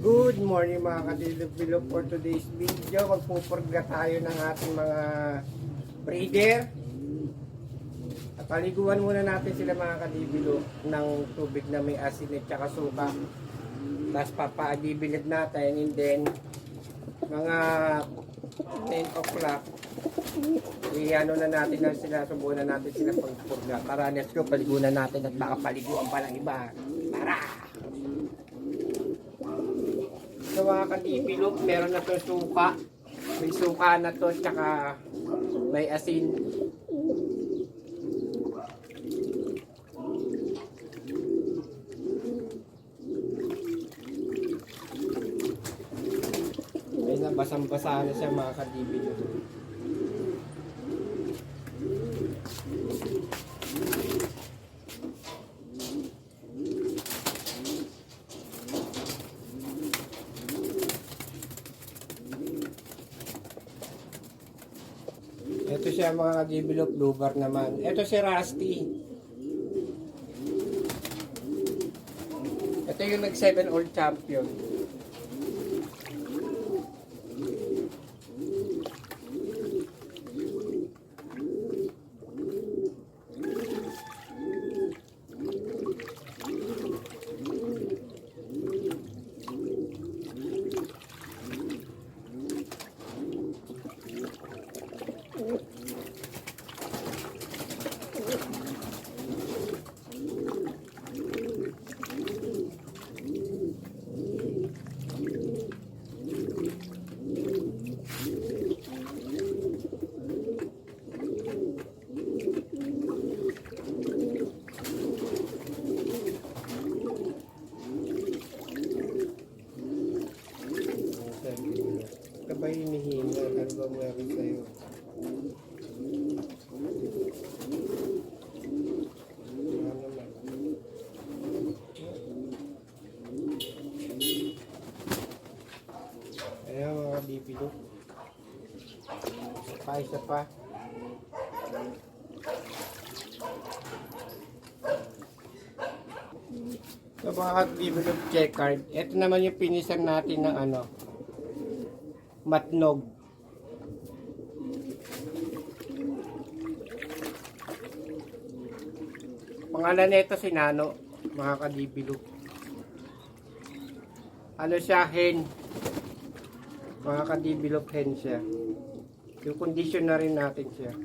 Good morning mga kadilog-bilog. For today's video, magpupurga tayo ng ating mga breeder. At paliguan muna natin sila mga kadilog ng tubig na may asin at saka suka. Tapos papaadibilid natin, and then mga 10 o'clock i-ano na natin na sila, subukan na natin sila pagpurga. Tara, let's go, paliguan natin at baka paliguan pa ng iba. Tara! So mga kadipilog, meron na to suka. May suka na to, tsaka may asin. May nabasang-basa na siya mga kadipilog. Ito siya mga develop lugar naman. Ito si Rusty. Ito yung nag 7-all champion. Kabay hinihinga, ano ba meron sa'yo? Ayan mga bipilo. Isa pa. So mga bipilo check card. Ito naman yung pinisan natin ng ano, matnog. Pangalan nito si Nano, mga kadibilog. Ano siya, hen. Mga kadibilog, hen siya. Yung condition na rin natin siya.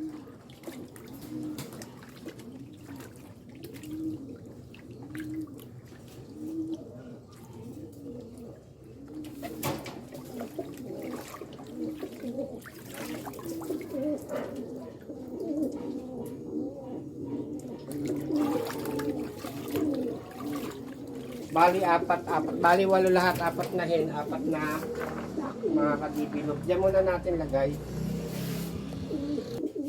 Bali walo lahat, apat na hen, apat na mga kadibilog. Diyan muna natin lagay.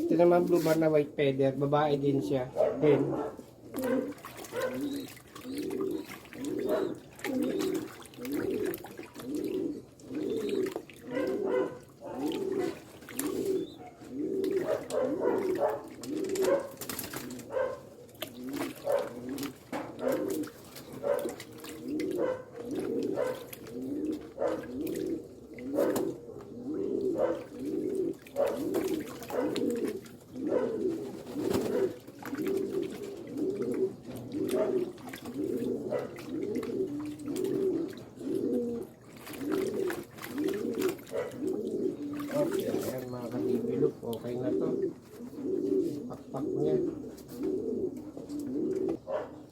Ito naman blue bar na white feather, babae din siya, hen. Okay, ayan mga kadibilog, okay na to. Pakpak niya.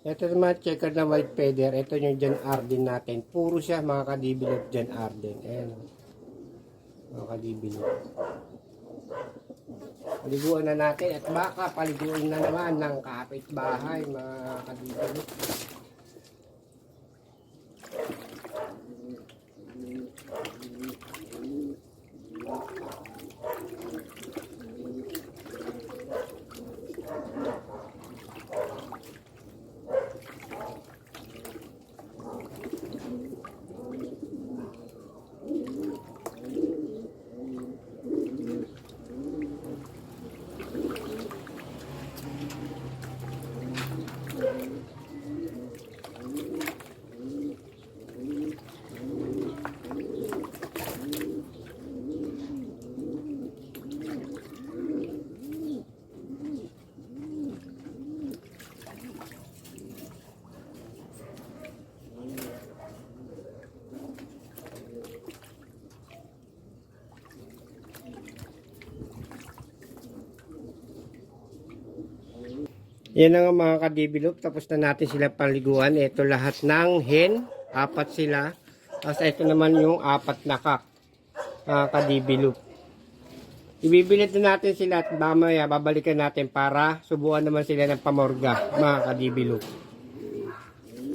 Ito naman checker na white feather. Ito yung John Arden natin. Puro siya mga kadibilog John Arden. Ayan. Mga kadibilog. Paliguan na natin at baka paliguan na naman ng kapitbahay mga kadibilog. Yan na nga mga ka-develop. Tapos na natin sila paliguan. Ito lahat ng hen. 4 sila. Tapos ito naman yung 4 na kak. Mga ka-develop. Ibibilid na natin sila at mamaya babalikan natin para subukan naman sila ng pamorga. Mga ka-develop.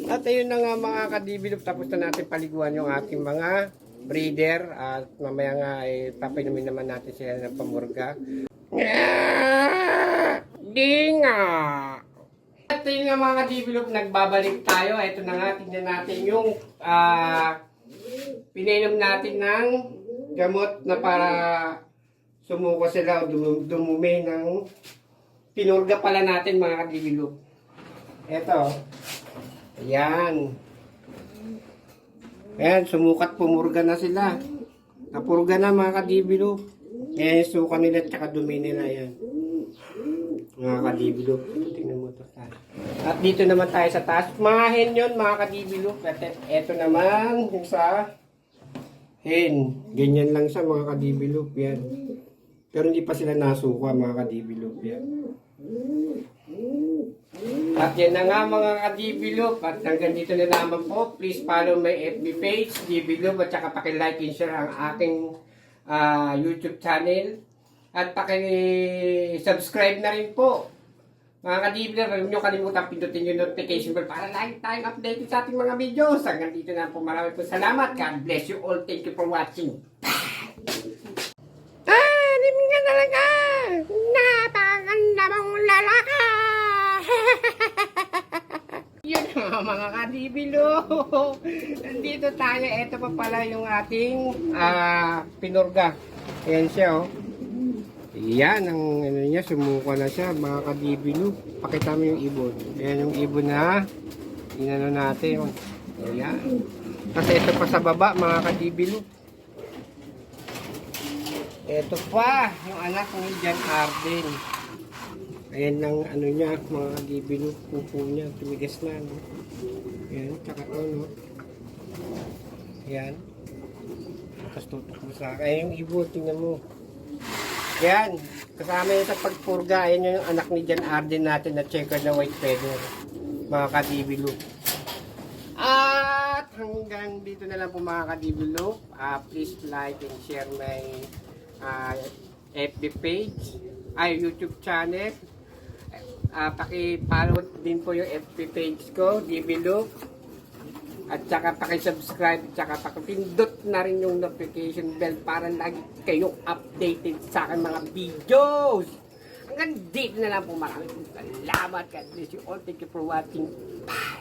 At ayun na nga mga ka-develop. Tapos na natin paliguan yung ating mga breeder. At mamaya nga papinumin naman natin sila ng pamorga. Di nga. At yun nga mga ka-develop, nagbabalik tayo. Ito na nga, tignan natin yung pinainom natin ng gamot na para sumuko sila o dumumi ng pinurga pala natin mga ka-develop. Ito. Ayan. Ayan, sumukat pumurga na sila. Napurga na mga ka-develop. Ayan yung suka nila at saka dumi nila. Ayan. Mga ka-develop. Tingnan mo ito. At dito naman tayo sa taas. Mga hen yun mga ka-develop. At ito naman yung sa hen. Ganyan lang siya mga ka-develop. Yan. Pero hindi pa sila nasuka mga ka-develop. Yan. At yan na nga mga ka-develop. At hanggang dito na naman po. Please follow my FB page, develop. At saka pakilike and share ang aking YouTube channel. At paki-subscribe na rin po. Mga ka-develop, huwag nyo kalimutan pindutin yung notification bell para lagi tayong updated sa ating mga videos. Hanggang dito na po, marami po salamat. God bless you all. Thank you for watching. Liming ka talaga! Napakaganda mong lalaka! Yun mga ka-develop. Nandito tayo. Ito pa pala yung ating pinurga. Ayan siya oh. Yan, ang ano niya, sumuka na siya, mga ka-develop. Pakita mo yung ibon. Ayan yung ibon na inano natin. Ayan. Kasi ito pa sa baba, mga ka-develop. Ito pa, yung anak ni John Arden. Ayan ang ano niya, mga ka-develop. Pupo niya, tumigas na. No? Ayan, tsaka ito, no? Ayan. Tapos tutok mo sa akin. Ayan yung ibon, tingnan mo. Yan, kasama yun sa pagpurga. Ayan yung anak ni John Arden natin na checker na white feather. Mga ka-develop. At hanggang dito na lang po mga ka-develop. Please like and share my FB page, YouTube channel. Paki-follow din po yung FB page ko, develop. At saka pakisubscribe, at saka pakipindot na rin yung notification bell para lagi kayong updated sa aking mga videos. Hanggang dito na lang po, maraming salamat. God bless you all. Thank you for watching. Bye!